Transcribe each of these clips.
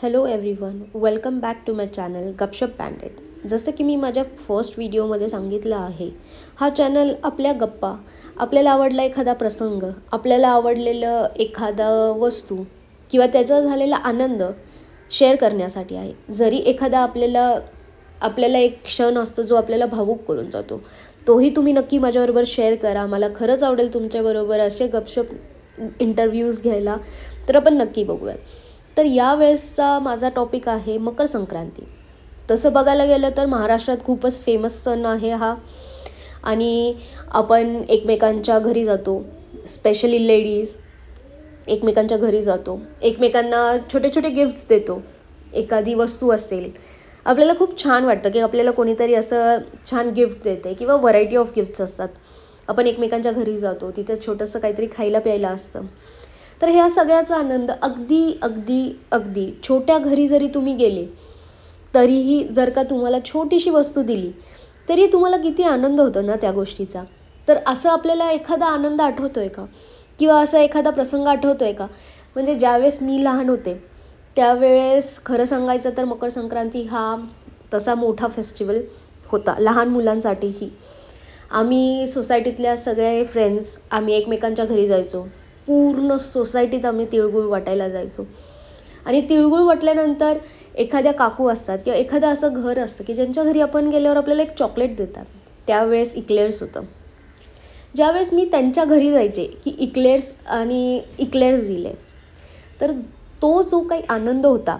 Hello everyone, welcome back to my channel Gapshap Pandit. जसं की मी माझ्या फर्स्ट व्हिडिओमध्ये सांगितलं आहे, हा चॅनल आपल्या गप्पा, आपल्याला आवडला एखादा प्रसंग, आपल्याला आवडलेलं एखादा वस्तू किंवा त्याचा झालेला आनंद शेअर करण्यासाठी आहे. जरी एखादा आपल्याला एक क्षण असतो जो आपल्याला भावूक करून जातो, तोही तुम्ही नक्की माझ्याबरोबर शेअर करा. मला खरंच आवडेल तुमच्याबरोबर असे गपशप इंटरव्ह्यूज घ्यायला. तर आपण नक्की बघूयात. तर यावेळेसचा माझा टॉपिक आहे मकर संक्रांती. तसं बघायला गेलं तर महाराष्ट्रात खूपच फेमस सण आहे हा. आणि आपण एकमेकांच्या घरी जातो, स्पेशली लेडीज एकमेकांच्या घरी जातो, एकमेकांना छोटे छोटे गिफ्ट्स देतो. एखादी वस्तू असेल, आपल्याला खूप छान वाटतं की आपल्याला कोणीतरी असं छान गिफ्ट देते किंवा व्हरायटी ऑफ गिफ्ट्स असतात. आपण एकमेकांच्या घरी जातो, तिथे छोटंसं काहीतरी खायला प्यायला असतं. तर ह्या सगळ्याचा आनंद अगदी अगदी अगदी छोट्या घरी जरी तुम्ही गेले तरीही जर का तुम्हाला छोटीशी वस्तू दिली तरी तुम्हाला किती आनंद होतो ना त्या गोष्टीचा. तर असं आपल्याला एखादा आनंद आठवतो आहे का, किंवा असा एखादा प्रसंग आठवतो आहे का? म्हणजे ज्यावेळेस मी लहान होते त्यावेळेस खरं सांगायचं तर मकर संक्रांती हा तसा मोठा फेस्टिवल होता लहान मुलांसाठीही. आम्ही सोसायटीतल्या सगळे फ्रेंड्स आम्ही एकमेकांच्या घरी जायचो. पूर्ण सोसायटीत आम्ही तिळगुळ वाटायला जायचो. आणि तिळगुळ वाटल्यानंतर एखाद्या काकू असतात किंवा एखादं असं घर असतं की ज्यांच्या घरी आपण गेल्यावर आपल्याला एक चॉकलेट देतात. त्यावेळेस इक्लेअर्स होतं. ज्यावेळेस मी त्यांच्या घरी जायचे की इक्लेअर्स दिले, तर तो जो काही आनंद होता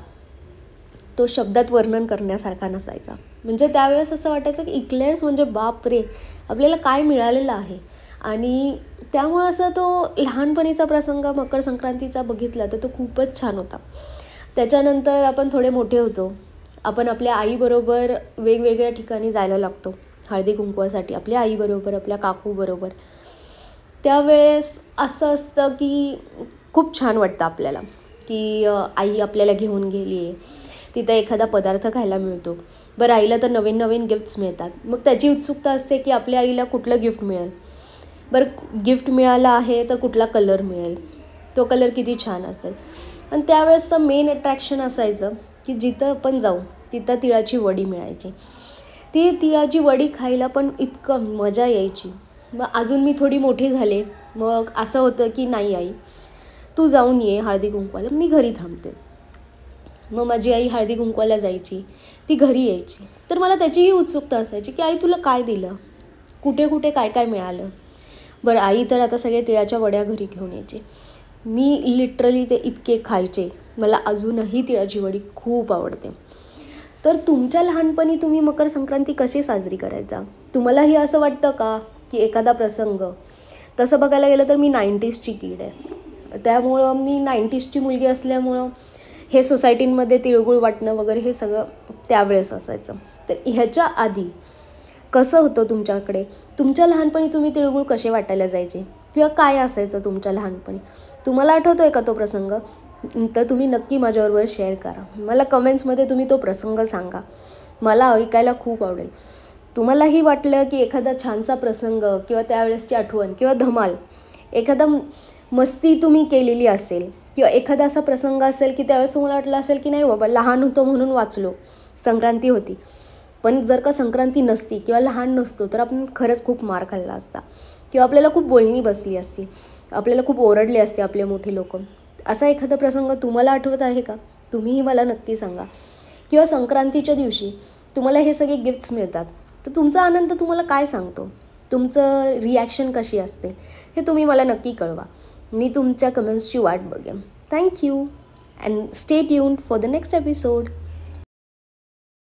तो शब्दात वर्णन करण्यासारखा नसायचा. म्हणजे त्यावेळेस असं वाटायचं की इक्लेअर्स म्हणजे बाप रे, आपल्याला काय मिळालेलं आहे. आणि त्यामुळं असं तो लहानपणीचा प्रसंग मकर संक्रांतीचा बघितला तर तो खूपच छान होता. त्याच्यानंतर आपण थोडे मोठे होतो, आपण आपल्या आईबरोबर वेगवेगळ्या ठिकाणी जायला लागतो हळदी कुंकवासाठी, आपल्या आईबरोबर, आपल्या काकूबरोबर. त्यावेळेस असं असतं की खूप छान वाटतं आपल्याला की आई आपल्याला घेऊन गेली आहे, तिथं एखादा पदार्थ खायला मिळतो. बरं, आईला तर नवीन नवीन गिफ्ट्स मिळतात, मग त्याची उत्सुकता असते की आपल्या आईला कुठलं गिफ्ट मिळेल. बरं, गिफ्ट मिळालं आहे तर कुठला कलर मिळेल, तो कलर किती छान असेल. आणि त्यावेळेस तर मेन अट्रॅक्शन असायचं की जिथं आपण जाऊ तिथं तिळाची वडी मिळायची. ती तिळाची वडी खायला पण इतकं मजा यायची. मग अजून मी थोडी मोठी झाले, मग असं होतं की नाही आई, तू जाऊन ये हळदी कुंकवाला, मी घरी थांबते. मग माझी आई हळदी कुंकवाला जायची, ती घरी यायची. तर मला त्याचीही उत्सुकता असायची की आई तुला काय दिलं, कुठे कुठे काय काय मिळालं. बरं, आई तर आता सगळे तिळाच्या वड्या घरी घेऊन यायचे. मी लिटरली ते इतके खायचे. मला अजूनही तिळाची वडी खूप आवडते. तर तुमच्या लहानपणी तुम्ही मकर संक्रांती कशी साजरी करायचा? तुम्हालाही असं वाटतं का की एखादा प्रसंग? तसं बघायला गेलं तर मी 90sची कीड आहे, त्यामुळं मी 90sची मुलगी असल्यामुळं हे सोसायटींमध्ये तिळगुळ वाटणं वगैरे हे सगळं त्यावेळेस असायचं. तर ह्याच्या आधी कसं होतं तुमच्याकडे? तुमच्या लहानपणी तुम्ही तिळगुळ कसे वाटायला जायचे किंवा काय असायचं तुमच्या लहानपणी? तुम्हाला आठवतो आहे का तो प्रसंग? तर तुम्ही नक्की माझ्याबरोबर शेअर करा. मला कमेंट्समध्ये तुम्ही तो प्रसंग सांगा, मला ऐकायला खूप आवडेल. तुम्हालाही वाटलं की एखादा छानसा प्रसंग किंवा त्यावेळेसची आठवण किंवा धमाल, एखादा मस्ती तुम्ही केलेली असेल किंवा एखादा असा प्रसंग असेल की त्यावेळेस तुम्हाला वाटलं असेल की नाही बाबा, लहान होतो म्हणून वाचलो, संक्रांती होती. पण जर का संक्रांती नसती किंवा लहान नसतो तर आपण खरंच खूप मार खाल्ला असता किंवा आपल्याला खूप बोलणी बसली असती, आपल्याला खूप ओरडले असते आपले मोठे लोक. असा एखादा प्रसंग तुम्हाला आठवत आहे का? तुम्हीही मला नक्की सांगा. किंवा संक्रांतीच्या दिवशी तुम्हाला हे सगळे गिफ्ट्स मिळतात, तर तुमचा आनंद तुम्हाला काय सांगतो, तुमचं रिॲक्शन कशी असते हे तुम्ही मला नक्की कळवा. मी तुमच्या कमेंट्सची वाट बघेन. Thank you and stay tuned for the next episode.